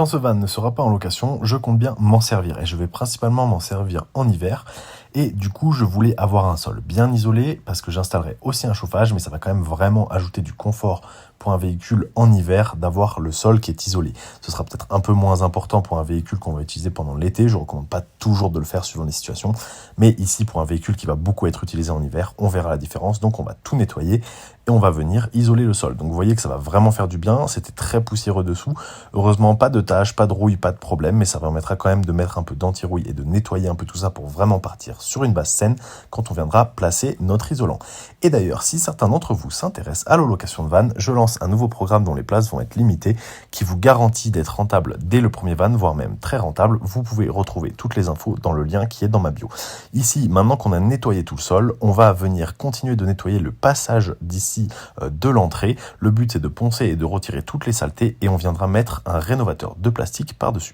Quand ce van ne sera pas en location, je compte bien m'en servir et je vais principalement m'en servir en hiver. Et du coup, je voulais avoir un sol bien isolé parce que j'installerai aussi un chauffage, mais ça va quand même vraiment ajouter du confort pour un véhicule en hiver d'avoir le sol qui est isolé. Ce sera peut-être un peu moins important pour un véhicule qu'on va utiliser pendant l'été. Je ne recommande pas toujours de le faire suivant les situations. Mais ici, pour un véhicule qui va beaucoup être utilisé en hiver, on verra la différence. Donc, on va tout nettoyer et on va venir isoler le sol. Donc, vous voyez que ça va vraiment faire du bien. C'était très poussiéreux dessous. Heureusement, pas de taches, pas de rouille, pas de problème, mais ça permettra quand même de mettre un peu d'anti-rouille et de nettoyer un peu tout ça pour vraiment partir sur une base saine quand on viendra placer notre isolant. Et d'ailleurs, si certains d'entre vous s'intéressent à la location de van, je lance un nouveau programme dont les places vont être limitées, qui vous garantit d'être rentable dès le premier van, voire même très rentable. Vous pouvez retrouver toutes les infos dans le lien qui est dans ma bio. Ici, maintenant qu'on a nettoyé tout le sol, on va venir continuer de nettoyer le passage d'ici de l'entrée. Le but, c'est de poncer et de retirer toutes les saletés et on viendra mettre un rénovateur de plastique par-dessus.